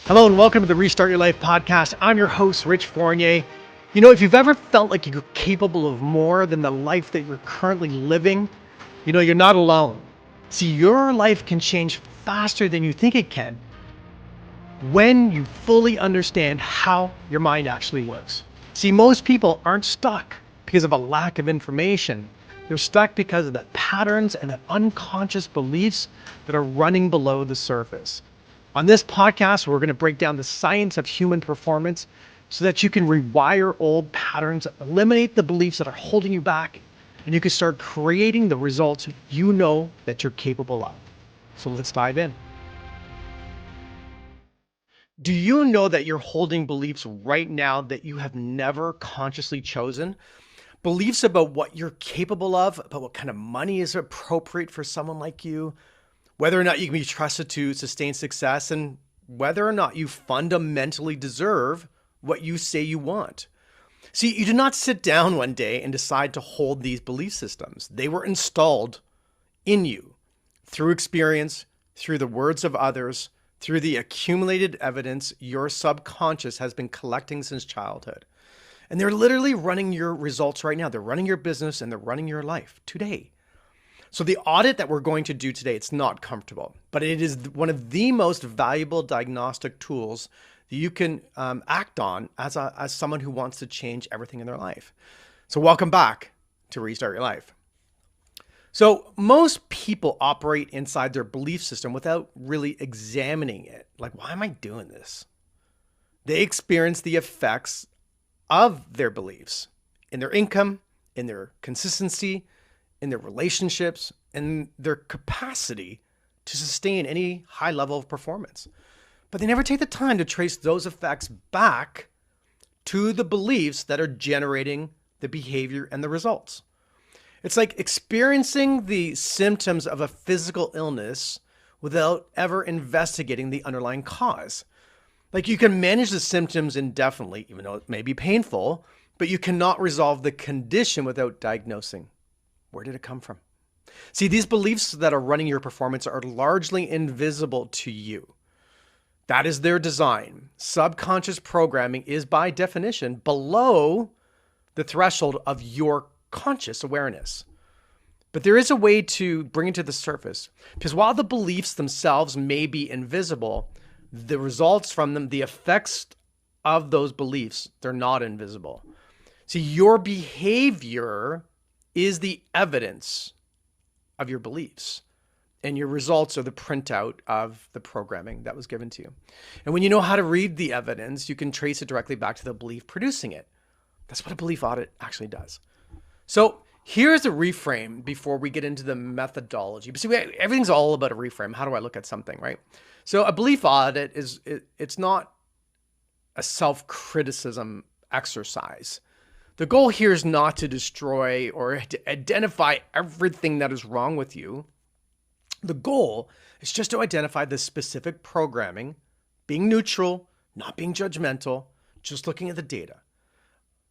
Hello and welcome to the Restart Your Life podcast. I'm your host, Rich Fournier. You know, if you've ever felt like you're capable of more than the life that you're currently living, you're not alone. See, your life can change faster than you think it can when you fully understand how your mind actually works. See, most people aren't stuck because of a lack of information. They're stuck because of the patterns and the unconscious beliefs that are running below the surface. On this podcast, we're going to break down the science of human performance so that you can rewire old patterns, eliminate the beliefs that are holding you back, and you can start creating the results you know that you're capable of. So let's dive in. Do you know that you're holding beliefs right now that you have never consciously chosen? Beliefs about what you're capable of, about what kind of money is appropriate for someone like you, whether or not you can be trusted to sustain success, and whether or not you fundamentally deserve what you say you want. See, you did not sit down one day and decide to hold these belief systems. They were installed in you through experience, through the words of others, through the accumulated evidence your subconscious has been collecting since childhood. And they're literally running your results right now. They're running your business and they're running your life today. So the audit that we're going to do today, it's not comfortable, but it is one of the most valuable diagnostic tools that you can act on as someone who wants to change everything in their life. So welcome back to Restart Your Life. So most people operate inside their belief system without really examining it. Like, why am I doing this? They experience the effects of their beliefs in their income, in their consistency, in their relationships, and their capacity to sustain any high level of performance. But they never take the time to trace those effects back to the beliefs that are generating the behavior and the results. It's like experiencing the symptoms of a physical illness without ever investigating the underlying cause. Like, you can manage the symptoms indefinitely, even though it may be painful, but you cannot resolve the condition without diagnosing. Where did it come from? See, these beliefs that are running your performance are largely invisible to you. That is their design. Subconscious programming is by definition below the threshold of your conscious awareness. But there is a way to bring it to the surface, because while the beliefs themselves may be invisible, the results from them, the effects of those beliefs, they're not invisible. See, your behavior is the evidence of your beliefs, and your results are the printout of the programming that was given to you. And when you know how to read the evidence, you can trace it directly back to the belief producing it. That's what a belief audit actually does. So here's a reframe before we get into the methodology. But see, everything's all about a reframe. How do I look at something, right? So a belief audit it's not a self-criticism exercise. The goal here is not to destroy or to identify everything that is wrong with you. The goal is just to identify the specific programming, being neutral, not being judgmental, just looking at the data.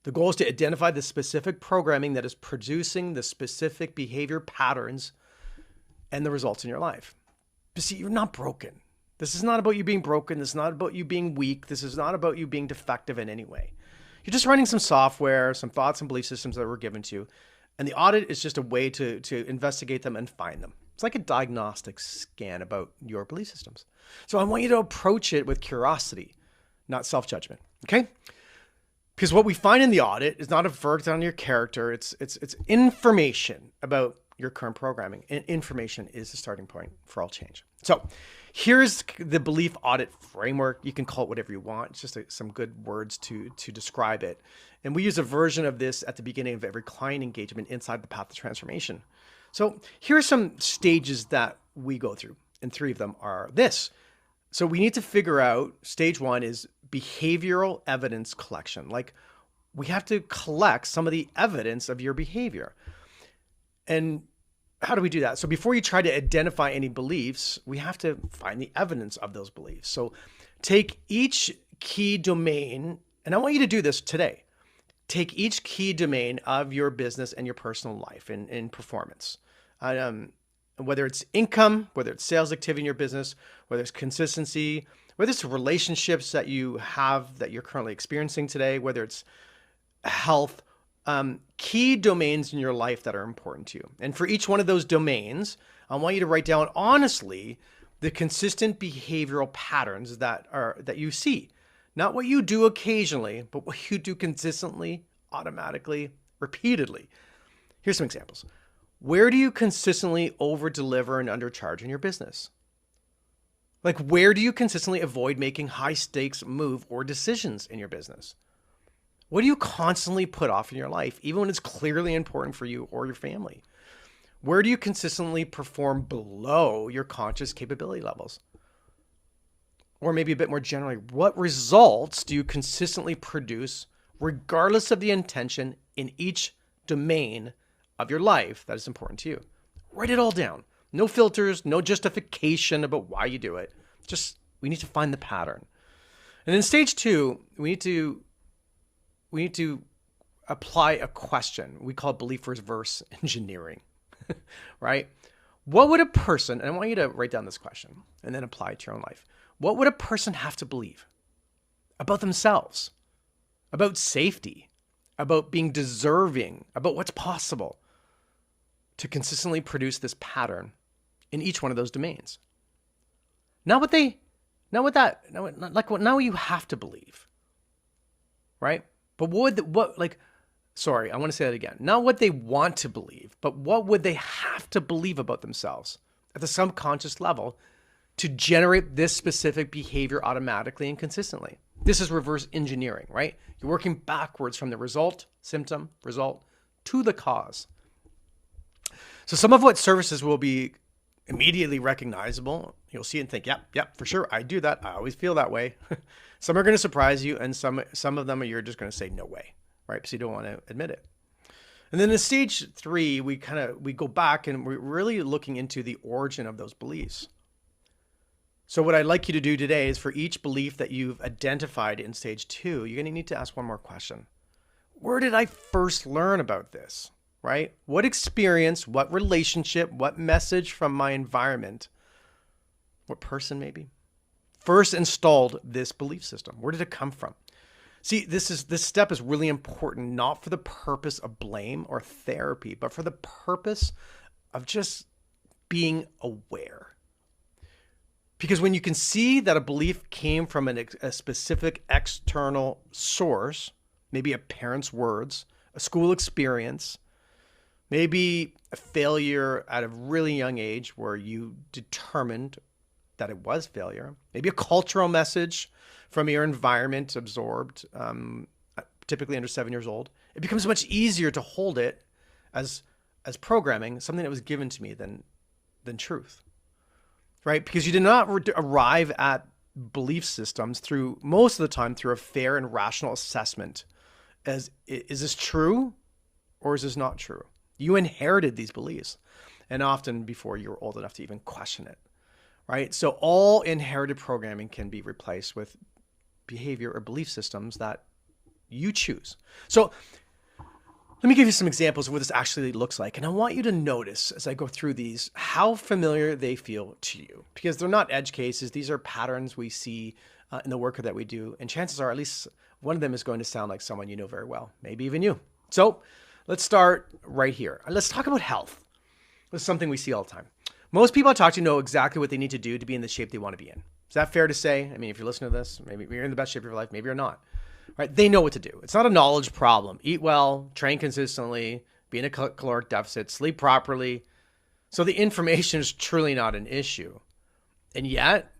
The goal is to identify the specific programming that is producing the specific behavior patterns and the results in your life. But see, you're not broken. This is not about you being broken. This is not about you being weak. This is not about you being defective in any way. You're just running some software, some thoughts and belief systems that were given to you. And the audit is just a way to investigate them and find them. It's like a diagnostic scan about your belief systems. So I want you to approach it with curiosity, not self-judgment. Okay? Because what we find in the audit is not a verdict on your character. It's information about your current programming. And information is the starting point for all change. So here's the belief audit framework. You can call it whatever you want. It's just some good words to describe it. And we use a version of this at the beginning of every client engagement inside the path of transformation. So here are some stages that we go through. And 3 of them are this. So we need to figure out, stage 1 is behavioral evidence collection. Like, we have to collect some of the evidence of your behavior. And how do we do that? So before you try to identify any beliefs, we have to find the evidence of those beliefs. So take each key domain, and I want you to do this today. Take each key domain of your business and your personal life in performance. Whether it's income, whether it's sales activity in your business, whether it's consistency, whether it's relationships that you have that you're currently experiencing today, whether it's health, key domains in your life that are important to you. And for each one of those domains, I want you to write down honestly the consistent behavioral patterns that you see. Not what you do occasionally, but what you do consistently, automatically, repeatedly. Here's some examples. Where do you consistently over-deliver and undercharge in your business? Like, where do you consistently avoid making high-stakes move or decisions in your business? What do you constantly put off in your life, even when it's clearly important for you or your family? Where do you consistently perform below your conscious capability levels? Or maybe a bit more generally, what results do you consistently produce regardless of the intention in each domain of your life that is important to you? Write it all down. No filters, no justification about why you do it. Just, we need to find the pattern. And in stage 2, we need to apply a question. We call it belief reverse engineering, right? What would a person, and I want you to write down this question and then apply it to your own life. What would a person have to believe about themselves, about safety, about being deserving, about what's possible to consistently produce this pattern in each one of those domains? Not what you have to believe, right? But I want to say that again. Not what they want to believe, but what would they have to believe about themselves at the subconscious level to generate this specific behavior automatically and consistently? This is reverse engineering, right? You're working backwards from the symptom, result, to the cause. So some of what surfaces will be immediately recognizable. You'll see it and think, yep, for sure, I do that. I always feel that way. Some are going to surprise you, and some of them you're just going to say, no way, right? Because you don't want to admit it. And then in stage 3, we go back and we're really looking into the origin of those beliefs. So what I'd like you to do today is for each belief that you've identified in stage 2, you're going to need to ask one more question. Where did I first learn about this, right? What experience, what relationship, what message from my environment, what person maybe, first installed this belief system? Where did it come from? See, this step is really important, not for the purpose of blame or therapy, but for the purpose of just being aware. Because when you can see that a belief came from a specific external source, maybe a parent's words, a school experience, maybe a failure at a really young age where you determined that it was failure, maybe a cultural message from your environment absorbed, typically under 7 years old, it becomes much easier to hold it as programming, something that was given to me than truth, right? Because you did not arrive at belief systems most of the time through a fair and rational assessment as, is this true or is this not true? You inherited these beliefs, and often before you were old enough to even question it, right? So all inherited programming can be replaced with behavior or belief systems that you choose. So let me give you some examples of what this actually looks like. And I want you to notice as I go through these, how familiar they feel to you, because they're not edge cases. These are patterns we see in the work that we do. And chances are at least one of them is going to sound like someone you know very well, maybe even you. So let's start right here. Let's talk about health. This is something we see all the time. Most people I talk to know exactly what they need to do to be in the shape they want to be in. Is that fair to say? I mean, if you're listening to this, maybe you're in the best shape of your life, maybe you're not. Right? They know what to do. It's not a knowledge problem. Eat well, train consistently, be in a caloric deficit, sleep properly. So the information is truly not an issue. And yet,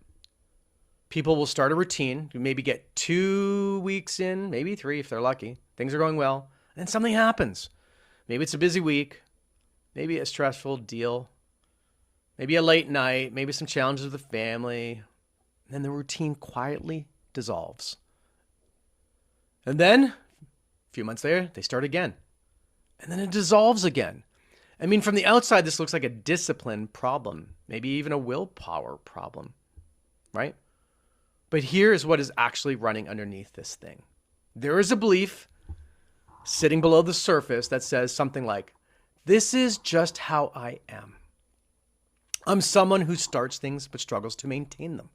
people will start a routine, maybe get 2 weeks in, maybe 3 if they're lucky. Things are going well. And then something happens. Maybe it's a busy week, maybe a stressful deal, maybe a late night, maybe some challenges with the family. And then the routine quietly dissolves. And then, a few months later, they start again. And then it dissolves again. I mean, from the outside, this looks like a discipline problem, maybe even a willpower problem, right? But here is what is actually running underneath this thing. There is a belief sitting below the surface that says something like, this is just how I am. I'm someone who starts things but struggles to maintain them.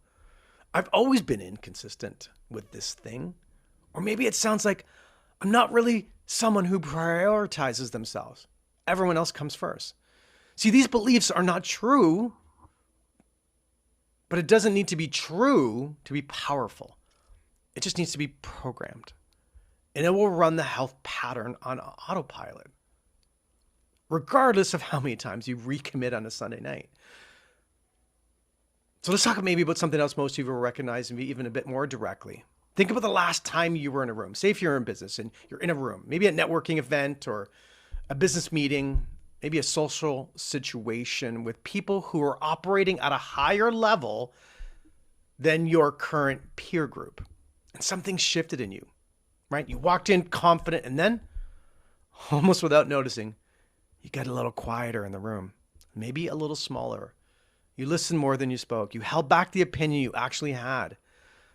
I've always been inconsistent with this thing. Or maybe it sounds like I'm not really someone who prioritizes themselves. Everyone else comes first. See, these beliefs are not true, but it doesn't need to be true to be powerful. It just needs to be programmed. And it will run the health pattern on autopilot, regardless of how many times you recommit on a Sunday night. So let's talk maybe about something else most of you will recognize, and even a bit more directly. Think about the last time you were in a room. Say if you're in business and you're in a room, maybe a networking event or a business meeting, maybe a social situation with people who are operating at a higher level than your current peer group. And something shifted in you, right? You walked in confident, and then almost without noticing, you got a little quieter in the room, maybe a little smaller. You listened more than you spoke. You held back the opinion you actually had.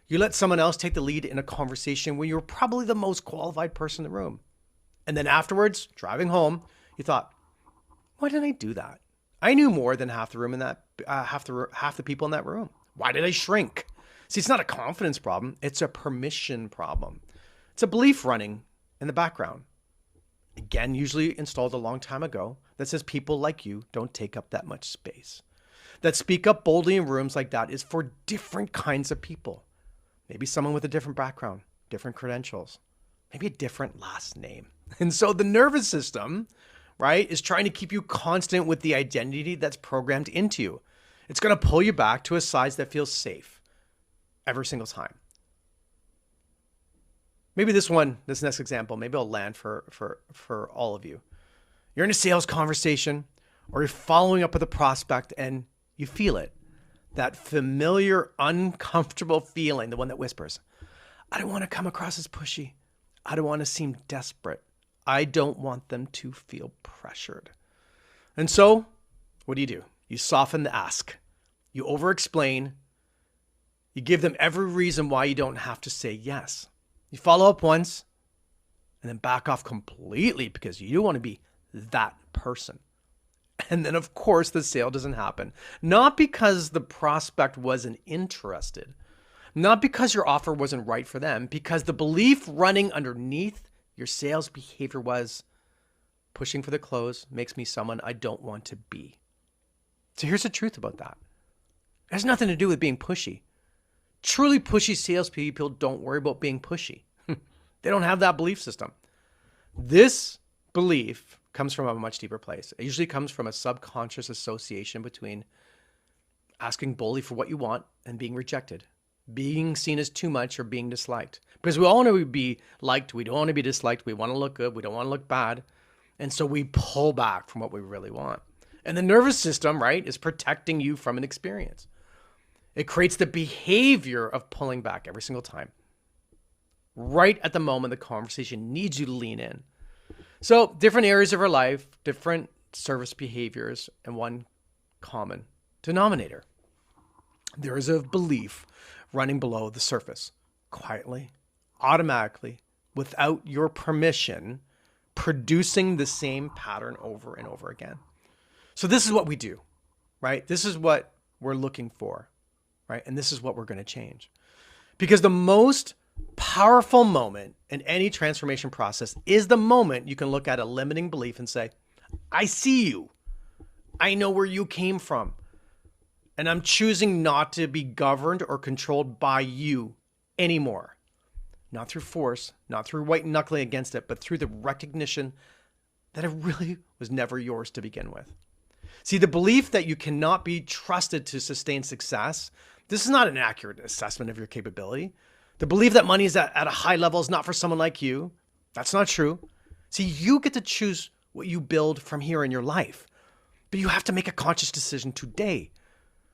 You let someone else take the lead in a conversation where you were probably the most qualified person in the room. And then afterwards, driving home, you thought, why did I do that? I knew more than half the room in that half the people in that room. Why did I shrink? See, it's not a confidence problem. It's a permission problem. It's a belief running in the background. Again, usually installed a long time ago, that says people like you don't take up that much space. That speak up boldly in rooms like that is for different kinds of people. Maybe someone with a different background, different credentials, maybe a different last name. And so the nervous system, right, is trying to keep you constant with the identity that's programmed into you. It's going to pull you back to a size that feels safe every single time. Maybe this next example, maybe I'll land for all of you. You're in a sales conversation or you're following up with a prospect and you feel it. That familiar, uncomfortable feeling, the one that whispers, I don't want to come across as pushy. I don't want to seem desperate. I don't want them to feel pressured. And so, what do? You soften the ask. You over-explain. You give them every reason why you don't have to say yes. You follow up once and then back off completely because you don't want to be that person. And then, of course, the sale doesn't happen. Not because the prospect wasn't interested. Not because your offer wasn't right for them. Because the belief running underneath your sales behavior was pushing for the close makes me someone I don't want to be. So here's the truth about that. It has nothing to do with being pushy. Truly pushy salespeople don't worry about being pushy. They don't have that belief system. This belief comes from a much deeper place. It usually comes from a subconscious association between asking boldly for what you want and being rejected, being seen as too much or being disliked. Because we all want to be liked. We don't want to be disliked. We want to look good. We don't want to look bad. And so we pull back from what we really want. And the nervous system, right, is protecting you from an experience. It creates the behavior of pulling back every single time. Right at the moment the conversation needs you to lean in. So different areas of our life, different service behaviors, and one common denominator. There is a belief running below the surface, quietly, automatically, without your permission, producing the same pattern over and over again. So this is what we do, right? This is what we're looking for, right? And this is what we're going to change. Because the most powerful moment in any transformation process is the moment you can look at a limiting belief and say, I see you. I know where you came from. And I'm choosing not to be governed or controlled by you anymore. Not through force, not through white knuckling against it, but through the recognition that it really was never yours to begin with. See, the belief that you cannot be trusted to sustain success, this is not an accurate assessment of your capability. The belief that money is at a high level is not for someone like you. That's not true. See, you get to choose what you build from here in your life, but you have to make a conscious decision today,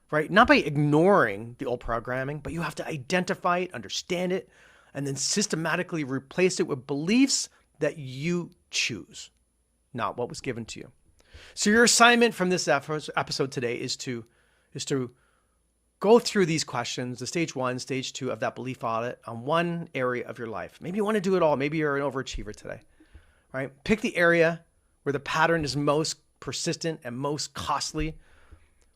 right? Not by ignoring the old programming, but you have to identify it, understand it, and then systematically replace it with beliefs that you choose, not what was given to you. So your assignment from this episode today is to go through these questions, the stage 1, stage 2 of that belief audit on one area of your life. Maybe you want to do it all. Maybe you're an overachiever today, right? Pick the area where the pattern is most persistent and most costly.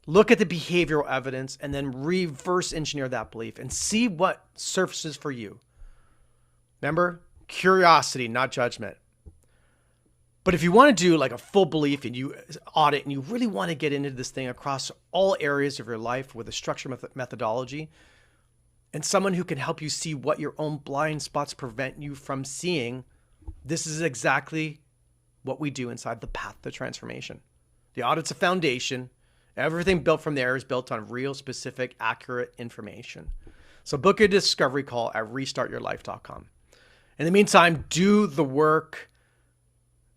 Look at the behavioral evidence and then reverse engineer that belief and see what surfaces for you. Remember, curiosity, not judgment. But if you want to do like a full belief and you audit and you really want to get into this thing across all areas of your life with a structured methodology and someone who can help you see what your own blind spots prevent you from seeing, this is exactly what we do inside the path to transformation. The audit's a foundation. Everything built from there is built on real, specific, accurate information. So book a discovery call at restartyourlife.com. In the meantime, do the work.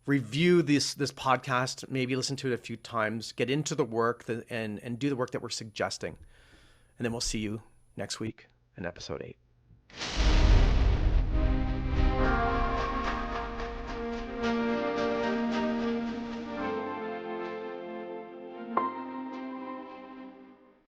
Review this podcast, maybe listen to it a few times, get into the work and do the work that we're suggesting. And then we'll see you next week in episode 8.